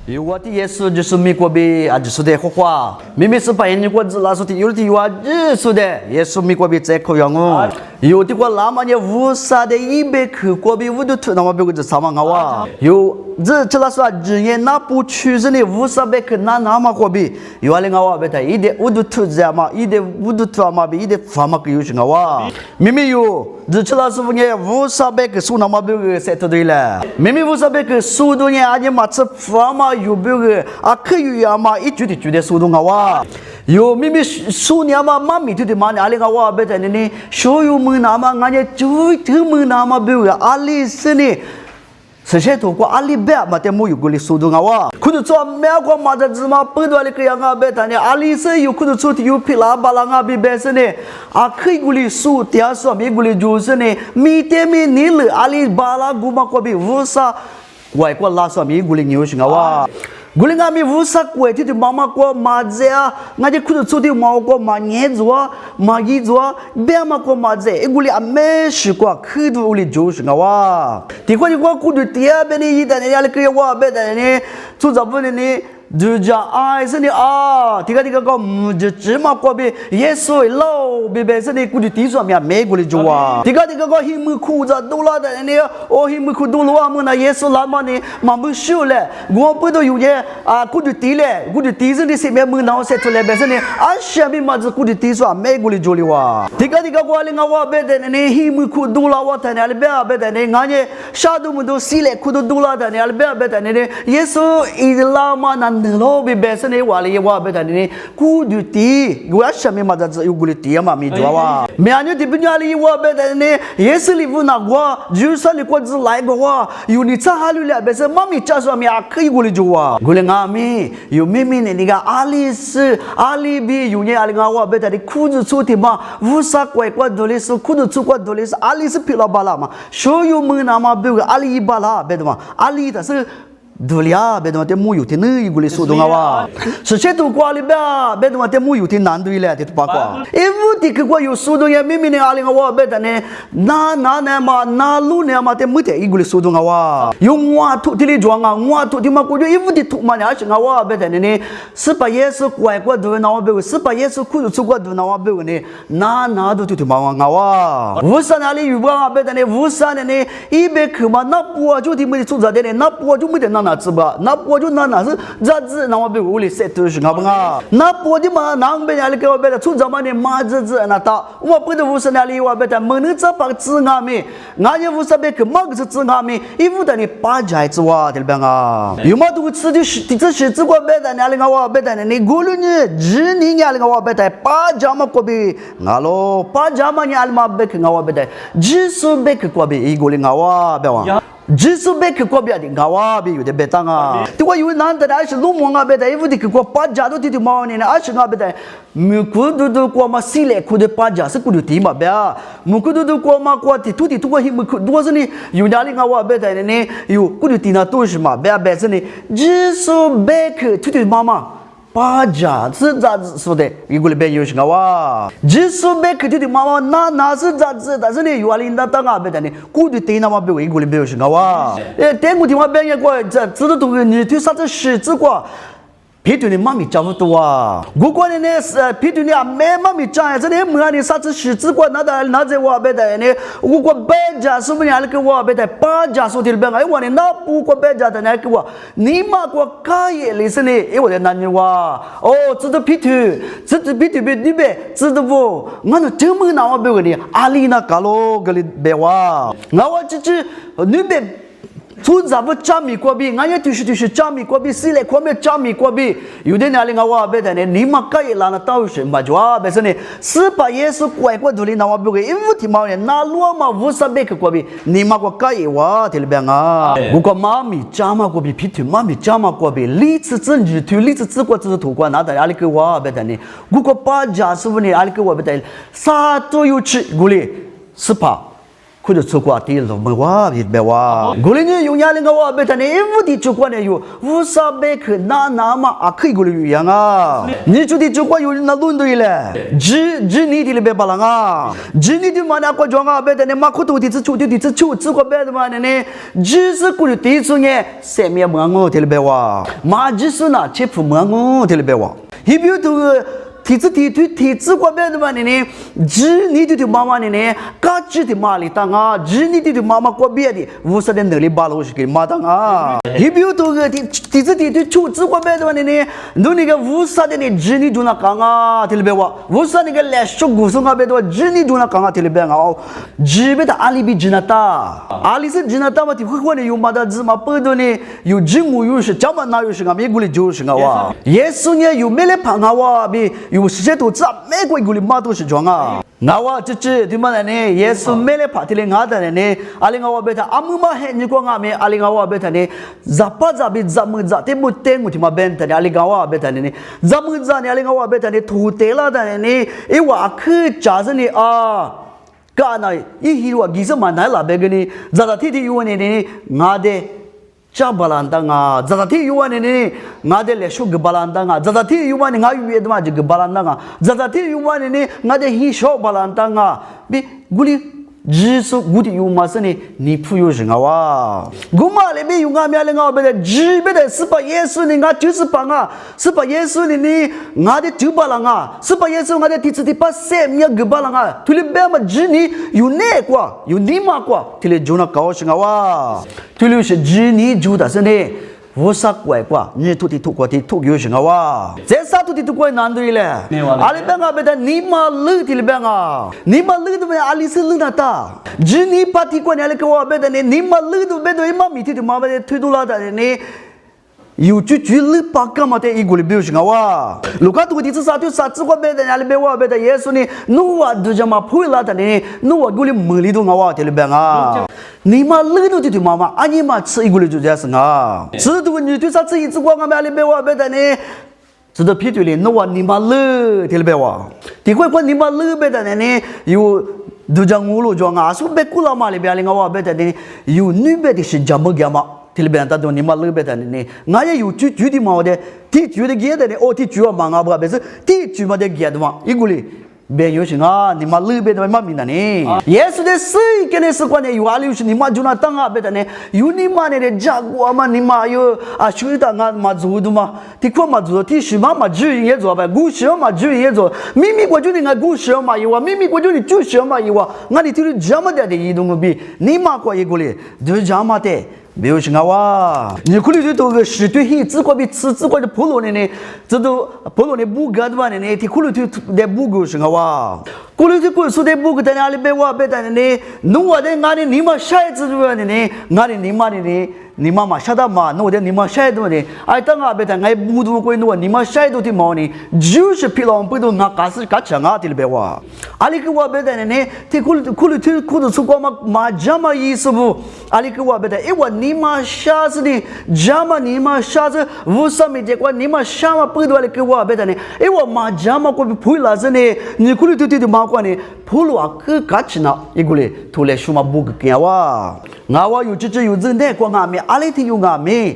我的耶稣就是美国比啊，就是的话，明明是把人国子拉出的，有的话日出的，耶稣美国比在口样哦，有的话那么呢无啥的100克国比我都吐那么别个就啥嘛啊，有这拉说日夜那不去是呢无啥别克那么国比，有阿里我别的，一点我都吐这嘛，一点我都吐嘛比一点发嘛个有些啊，明明有这拉说呢无啥别克数那么别个在头对了，明明无啥别克数都呢阿你嘛吃发嘛。有别个啊，可以呀嘛，一句的句的说动啊，有明明说你嘛，妈咪对的嘛，阿里个话别在呢，所有门那嘛，俺家就这门那嘛，别个阿里是呢。实现通过阿里别嘛，但没有过来速度啊！可是做美国嘛，这芝麻不多的个样啊，别谈的阿里是有可能做的有皮拉巴拉啊，别别是呢，啊可以过来速，第二说没过来就是呢，每天每年了阿里巴拉古嘛，过比无啥。外国拉说咪古灵牛行啊！古灵阿咪无啥怪，这妈妈过马子啊，俺就可能做的毛过马年子啊，马衣子啊，别嘛过马子，一古灵阿没事过，可多古灵就行啊！第块就过古的第二边的一单的，伢个要话别的呢，做啥不的呢？就叫爱是你啊，这个个就芝麻锅比耶稣老比别是你估计地上面没过来做啊，这个个黑木裤子多了的呢，哦黑木裤多了嘛那耶稣那么呢，嘛不修了，我不都有些啊，估计地嘞，估计地是你身边门那些出来别是呢，啊下面嘛是估计地上没过来做的哇，这个我领我别的呢，黑木裤多了我谈的别的呢，俺呢啥都没都洗了裤都多了的呢，别的呢，耶稣一拉嘛那。老比别是呢，话里话别谈的呢，古的地，我下面嘛在有古的地嘛，没做哇。明年的不伢里话别谈呢，也是里不那个，就是里国子来个话，有你查哈里了，别是妈咪家说咪啊可以过来做啊，过来俺咪有妹妹呢，那个阿里是阿里比有呢阿里俺话别谈的裤子出的嘛，无啥怪怪多的是裤子出怪多的是阿里是皮拉巴拉嘛，所有门那嘛别个阿里巴拉别的嘛，阿里的是。对呀，别的嘛，这木有天那一个哩说动啊哇，是些都挂里边，别的嘛，这木有天难对了，这八卦。因为这个有说动呀，明明的阿里个哇，别的呢，那嘛，那路呢嘛，这没得一个哩说动啊哇，用我土地里装啊，我土地嘛，过去因为的土嘛，而且啊哇，别的呢，是把耶稣怪过对那我别个，是把耶稣苦着出过对那我别个呢，那都土嘛啊哇，无啥哪里有啊，别的呢，无啥的呢，一百克嘛，那不就的没得出咋的呢，那不就没得那。是吧？那我就那是咋子？那我别屋里晒都是好不好？那我的嘛，那边家里给我别的，从咱们的马子那到，我不得无啥那里我别的，没能这把子阿米，俺也无啥别个马个是子阿米，一屋的你八家子哇，对吧啊？有嘛都吃的是，这是这个别的，那里我别的，你过了呢，日你那里我别的，八家嘛过比，俺喽，八家嘛那里嘛别个我别的，只是别个过比一个里我别哇。只是别个国别的高啊，别有的别当啊。对我有难得的，还是路忙啊，别的，因为这个国八家都地毛呢，还是啊别的，没过都过嘛，西来过的八家是过的地嘛别啊，没过都过嘛过的土地都过去没过，都是呢有哪里啊别的呢，有过的地那都是嘛，别是呢，只是别个土地妈妈。八家是咋子说的？一个礼拜有些个哇，只是别个的妈妈那是咋子？但是呢，有阿里那当啊别的呢，古的地那么别一个礼拜有些个哇，电古地方别个过，这知道都个你对啥子事子过。皮对你妈咪讲不多啊！我过年呢是皮对你啊，没妈咪讲呀，这里没让你啥子事子过，那在我别的呢，我过百家是不是那个我别的八家说的别个，我呢那不过百家的那个我，你妈过开业里是呢，我的男人哇，哦，知道皮对，知道皮对别你别知道不？我那这么那我别个呢，阿里那嘎咯个里别哇，我就是你别。从咱们家米过比，俺也就是家米过比，西来过没家米过比，有的哪里我话别的呢？你妈该拉那到什么就啊？别说呢，是把耶稣怪过头里那话别个，因为听嘛呢，那罗嘛无啥别个过比，你妈个该话听里边啊，我个妈咪家嘛过比，皮头妈咪家嘛过比，历次真日头，历次自过自土过，那在哪里个话别的呢？我个八家师傅呢，哪里个话别的，啥都有吃，我哩是怕。คุณจะสุกว่าที่เราไม่ว่าผิดแบบว่ากูเลยเนี่ยอยู่ยาลิงว่าเบตันเอวุที่จุกว่าเนี่ยอยู่วุ้ซาเบคือน้ามาอักขี้กูเลยอยู่ยังอ่ะนี่จุดที่จุกว่าอยู่นั่นลุ้นด้วยเลยจีนี่ที่เลยเบบาลังอ่ะจีนี่ที่มันอักว่าจงอ่ะเบตันเนี่ยมาคุตุที่จุกว่าเบตันมาเนี่ยจีสุกูเลยที่สุเนี่ยเสมียมังงูที่เลยเบว่ามาจีสุน่ะเชฟมังงูที่เลยเบว่าฮิบิวตัวที่จุกว่าเบตันมาเนี่ยจีนี่ที่มามาเนี่ยกัจจิที่มาลิตังอ่ะจีนี่ที่มามากว่าเบียดิวุ้ซาเดนเนลิบาลโอชิกิมาตังอ่ะฮิบิวตัวที่จุกว่าเบตันมาเนี่ยดูนี่ก็วุ้ซาเดนจีนี่ดูนักอ่ะที่เลยเบว่าวุ้ซานี่ก็เลชชุกกุศลกับเบตันจีนี่ดูนักอ่ะที่เลยเบงอ่ะจีเบตันอาลีบิจีนาตาอาลีส์จีนาตามาที่คุกวันนี้อยู่มาดาจิมาเปิดนี่อยู่จิงูอยู่ชิจามันนาอยู่ชิงอ่ะมีกุลิจูชิงอ่ะวะเยซูเนี่ยอยู่เมเลพังอ่ะวะบีอยู่เสด็จตัวจับไม่กุยกุลิมาตัวชิจงอ่ะงาวะจิที่มันเนี่ยเยซูเมเลพัที่เลงาแต่เนี่ยอาลีงาวะเบตันอามุมาเห็นนี่ก็งามีอาลีงาวะเบตันเนี่ยจับปะจับบิจับมือจับที่มุดเต็งมุดที่มาเบนแต่เนี่ยอาลีงาวะเบตันเนี่ยจับมือจับเนี่ยอาลีงาวะเบตันเนี่ยถูเตล่าแต่เนี่ยไอ้ว่าคือจ้าจะเนี่ยก็อันนั้นอีฮิวกิสมันนั่นละเบกนี่จัดที่อยู่เนี่ยงาเดจ้าบาลันตังอ่ะจัดที่อยู่เนี่ยงาเดเลชุกบาลันตังอ่ะจัดที่อยู่เนี่ยงาอยู่เอ็ดมาจิกบาลันตังอ่ะจัดที่อยู่เนี่ยงาเดฮิโชบาลันตังอ่ะบิกุลีจีสุกุฏิอยู่มาสนี่นี่พูอยู่สิงาวะกุมาเลบีอยู่งามีอะไรงาเบดจีเบดสปะเยซูนี่งาจูสปะงาสปะเยซูนี่งาเดจูบาลังอ่ะสปะเยซูงาเดติสติปัสเซมียกบาลังอ่ะทุลิเบมาจีนี่อยู่เน่กว่าอยู่นี่มากว่าทุลิจูนักเขาสิงาวะทุลิ是จีนี่จูดาสนี่วุ้สักไว้กว่านี่ทุกที่ทุกว่าที่ทุกอยู่สิงาวะเจ้าสัตว์ทุกที่ทุกว่านั่นด้วยแหละอาลีเบงอ่ะเบดนี่มาลือที่ลีเบงอ่ะนี่มาลือตัวอาลีสลือนาตาจีนี่ปฏิกว่าเนี่ยเลยก็ว่าเบดนี่มาลือตัวเบดอิมามีที่ตัวมาเบดทุดูลาแต่เนี่ยอยู่จุลือปากกันมาแต่อีกุลิบิวสิงาวะลูกค้าตัวที่สัตว์กว่าเบดอาลีเบว่าเบดเยซูนี่นู้ว่าดูจะมาพูดลาแต่เนี่ยนู้ว่ากุลิมือลีดูงาวะที่ลีเบงอ่ะ你妈累到的妈妈，啊你妈吃一个就这样子啊，吃多你对啥吃一次光啊，买里边话别的呢，知道批对了，那我你妈累，听了别话，第块你妈累别的呢，有都讲我路装啊，说别古老嘛里边的话别的呢，有女别的是怎么干嘛？听了别他都你妈累别的呢，俺也有จุ的嘛的，ที่จุ的给的呢，哦ที่จุ啊嘛啊不别是ที่จุ嘛的给的嘛，一个哩。เบียอยู่สิงะนี่มาลือเบดไม่มามีนั่นนี่เยซูเดซึยกันเนสกว่าเนี่ยอยู่อาลิวสินี่มาจุนาตั้งอ่ะเบดเนี่ยอยู่นี่มาเนี่ยจักว่ามานี่มาอยู่อาชุดต่างกันมาจูดูมาที่ขั้วมาจูที่ชิมาจูเยอะจ้ะแบบกูเชื่อมาจูเยอะจ้ะมิกว่าจูนี่งากูเชื่อมาอยู่ว่ามิกว่าจูนี่จูเชื่อมาอยู่ว่างานี่ที่รู้จำได้ยีดงบีนี่มากว่าอีกเลยดูจำได้没有信啊！你可能对这个是对很只管比只管的普罗呢，这都普罗的不干的话呢，他可能对的不够信啊！可能对过说的不够，但是阿里别话别的呢，弄我的俺的你妈下一次的话呢，俺的你妈的呢。你妈妈晓得嘛？那我的你妈晓得的，哎，当啊别的哎不多过弄，你妈晓得的嘛呢？就是疲劳不都俺干是干强啊的别话，阿里个话别的呢，他可能出国嘛这么意思不？阿里个话别的，哎我你妈下次的，这么你妈下次无什么结果，你妈下么不多阿里个话别的呢？哎我妈这么过不了子呢，你可能对嘛过呢？普罗啊个干强啊，一个嘞，出来什么不个干哇？我有有人在过俺们。阿里提有俺们，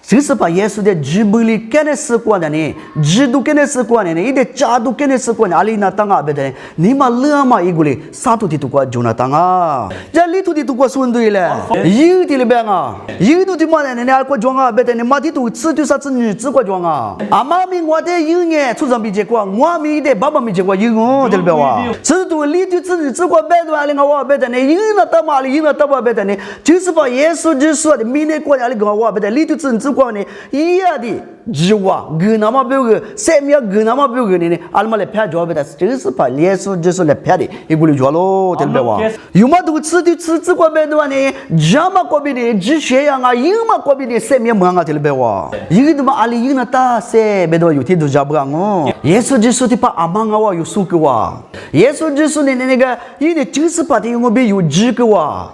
就是把耶稣的基本里跟那事关的呢，基督跟那事关的呢，一点家都跟那事关的，阿里那当啊别的，你妈乐嘛一个嘞，啥都提都过就那当啊，这里头提都过顺对了，有的里边啊，有的嘛呢，你阿过装啊别的，你妈提都吃对啥子女子过装啊，阿妈咪我的有呢，出上比结果，我咪的爸爸咪结果有哦，对不对哇？这都里头吃女子过别的，阿里我别的呢，有那当嘛里有那当嘛别的呢，就是把耶稣就说的，明天过阿里个我别的，里头吃女子过呢，一样的。jiwa guna ma beuge semia guna ma beuge ne alma le pya jobe da jesu pa yesu jesu le pya de igulu jolo telbe wa yuma du tsu ko be do ne jama ko bi ne ji she ya nga yuma ko bi ne semia ma nga telbe wa yidu ma ali yuna ta se be do yuti du jabra ngo yesu jesu ti pa amanga wa yusu ke wa yesu jesu ne ne ga yini jesu pa ti ngo be yu ji ke wa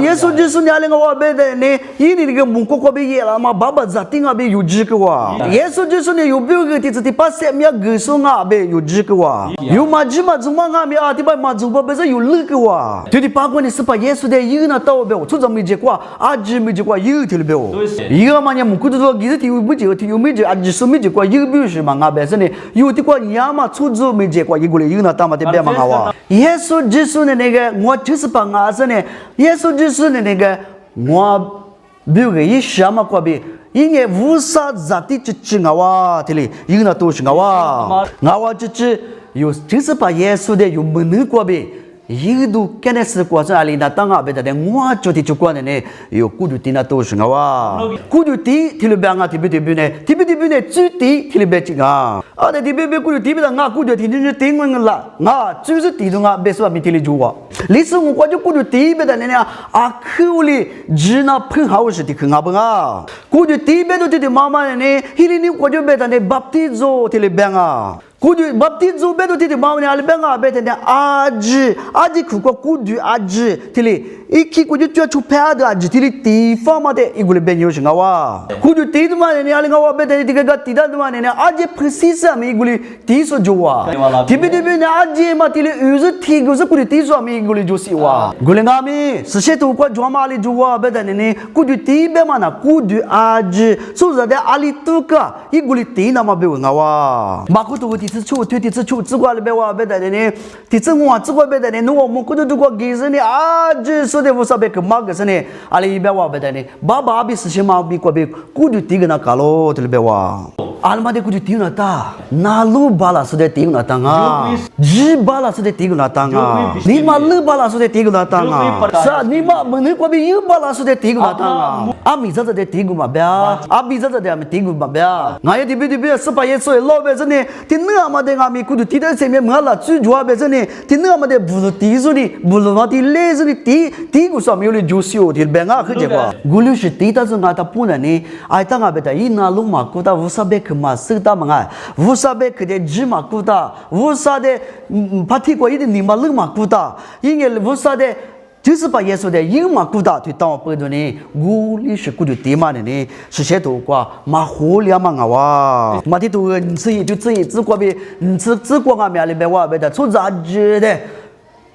yesu jesu ne ale nga wa be de ne yini ge mun ko be ye la ma baba zating abe yujikwa Yesu Jesu ne yubiu ti ti passe mia gusunga abe yujikwa yu majima zuma nga mi ati ba mazuba beza yulukwa ti pa ko ni sipa Yesu de yuna taw be chu zami je kwa aji mi je kwa yu til be yu ma nya mukudu zo gizi ti bu je ti yu mi je aji su mi je kwa yu biu shi ma nga be se ne yu ti kwa nyama chu zo mi je kwa yigule yuna ta ma te be ma nga wa Yesu Jesu ne ne ga ngwa chi sipa nga se ne Yesu Jesu ne ga ngwa biu ge yi shama kwa be 이게 우사 자티 찌찌가와 들리 이거나 또 싱가와 나와 찌찌 요 지스파 예수데 요 문을과비 이도 깨냈을 거서 알리나 땅아 베다데 모아 쪼티 쪼과네 요 꾸두티나 또 싱가와 꾸두티 틸베anga 티비티비네 티비티비네 찌티 틸베치가 아데 티비베 꾸두티비다 나 꾸두티니 띵응라 나 찌스 티동아 베스와 미틸리 주와 리스고 과주 꾸두티베다네 아크울리 지나 펑하우스 티크가방아 꾸두티베도 티티 마마네 히리니 과주베다네 밥티조 틸베anga kudu baptizo bedo titi maune albenga betene aji kuko kudu aji tili iki kudu tua chupeda aji tili ti forma de igule benyo shingawa kudu ti duma ne alinga wa betene tiga tida duma ne aji precisa mi igule ti so jowa tibi tibi ne aji ma tili uzu ti guzu kudu ti so mi igule josi wa gulenga mi sseto kwa joma ali jowa betene ne kudu ti be mana kudu aji suza de ali tuka igule ti na ma be ngawa makutu ti 주 뒤뒤 주 지과를 배워 배다네 뒤증와 지과 배다네 누워 먹고도 두고 기즈니 아주 소대부사베 그 막스네 알이 배워 배다네 바바비 스시마 비과비 꾸두 티그나 칼로 들 배워 알마데 꾸두 티그나타 나루 발라스데 티그나타가 지 발라스데 티그나타가 니마르 발라스데 티그나타가 사 니마 머니 과비 유 발라스데 티그나타가 아미자데 티그마 배 아비자데 아미 티그마 배 나야 디비디비 스파예소에 로베즈네 티느 아마데가 미쿠두 티데세메 말라 주주아베즈네 티느 아마데 부르 티즈니 불로마티 레즈니 티구사 미올리 주시오 딜뱅아 그제과 굴루시 티다즈 나타 puna니 아이타가 베다 이나루마 쿠다 우사베 그마 쓰다 망아 우사베 그데 지마 쿠다 우사데 파티고 이디 니말르마 쿠다 이게 우사데 지스바 예수데 이마 쿠다 뒤따 버더니 굴리시 쿠두 티마네 시셰도과 마홀야망아와 마티도 인스이 주츠이 즈과비 즈과가 메알베와 베다 초자지데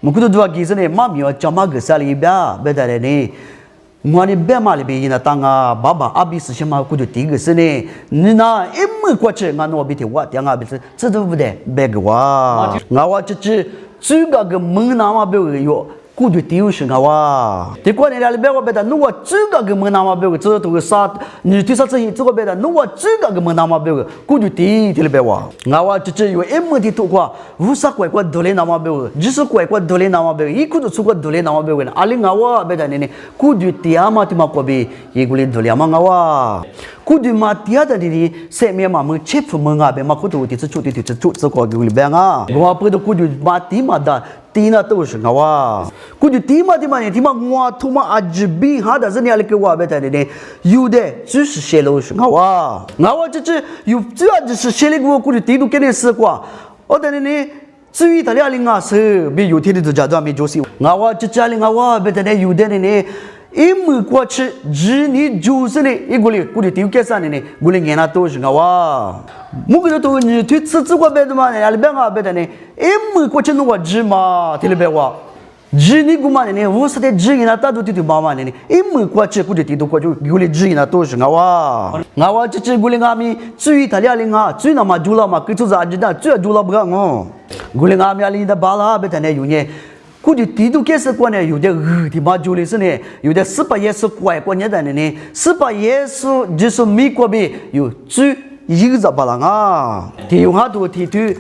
무쿠도 두아 기즈네 마미와 자마그살이바 베다레니 mwani bemali be yina tanga baba abis shema kudu tigsene nina im kwache ngano biti wat yanga bis tsudude begwa ngawa chichi tsuga ge mungna ma be yo kudu tiu shingawa tikwa ne albewa beta nuwa tsuga ge mungna ma be tsu to sa ni tisa tsi tsuga beta nuwa tsuga ge mungna ma be kudu ti tilbewa ngawa chichi yo im ti to kwa usa kwa dole na ma be jisu kwa dole na ma be ikudu tsuga dole na ma be ali ngawa beta ne kudu ti ama ti ma ko be yiguli dole ama ngawa kudu ma ti ada di se me ma mu chef mu nga be ma kudu ti tsu ti tsu ko guli be nga ngwa pu kudu ma ti ma da tina to shingawa kudu ti ma ne ti ma ngwa tu ma ajbi ha da zani alke wa beta ne yude zu shi shelo shingawa ngawa chi yu zu a shi shele go kudu ti du kene se kwa odane至于他俩领啊是比有天的都叫做没就是我这家领我别在那有的呢一没过去只你就是呢一个哩过来丢给啥呢过来人家都是我木个都你推吃过别的嘛呢别个别的呢一没过去我只嘛听了别我只你古嘛呢我是的只人家大都丢妈妈呢一没过去过来丢过去过来只人家都是我这过来我们至于他俩领啊至于那么住了嘛可就是阿知道最住了不干哦gulenga mi ali da bala betane yunye kudu tidu kese kwa ne yude ti ma juli sene yude sipa yesu kwa kwa nya da ne sipa yesu jesu mi kwa bi yu zu yiza balanga ti yu ha tu ti tu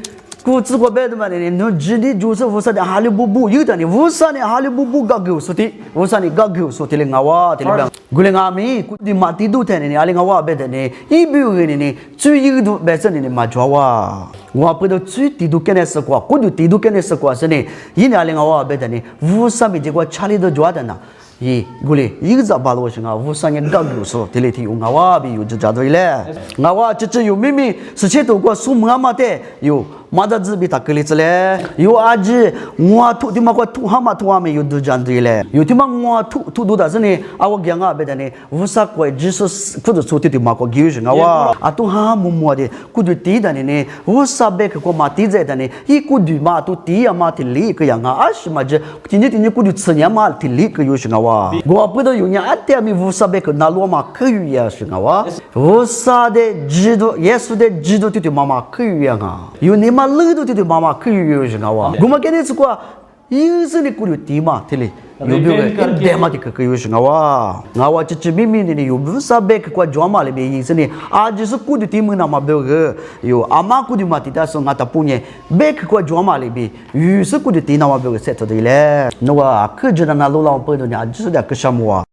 ku zu kwa be da ne no jidi jusa vusa da hali bubu yu da ne vusa ne hali bubu gagu suti vusa ne gagu suti le ngawa ti le gulenga mi kudu ma tidu te ne ali ngawa be da ne ibu ne zu yidu be sene ne ma jwa我不知道最低都跟那是过，过度低都跟那是过是呢。一年领我别的呢，五三米这个查理都抓的呢。咦，过来一个把路上啊，五三年刚有说，这里提我比有就抓对了。我这有明明是些都过数妈妈的有 마다 집이 다 끌리지래 요 아지 뭐 투디마고 투하마 요 두잔들래 요티마 뭐 투두다스니 아고 경아 베다니 우사고 지수스 쿠드 소티디마고 기우징아와 아투하 무무아디 쿠드 티다니네 우사베 그고 마티제다니 이 쿠드마 투티야마 틸리 그 양아 아시마제 티니티니 쿠드 츠냐마 틸리 그 요징아와 고아부도 요냐 아테미 우사베 그 나로마 그 유야싱아와 우사데 지도 예수데 지도 티티 마마 그 유양아 요니마 르도 티티 마마 그 유요징아와 고마케네스과 이스니 꾸리 티마 틸리 요비가 데마티 그 요징아와 나와 치치 미미니 요 우사베 그과 조마레 베 이스니 아지스 꾸디 티무나 마베그 요 아마 꾸디 마티다서 나타 punya 베 그과 조마레 베 유스 꾸디 티나 마베그 세토딜레 노와 그 저나 나로라 퍼도니 아지스 다 그샤모와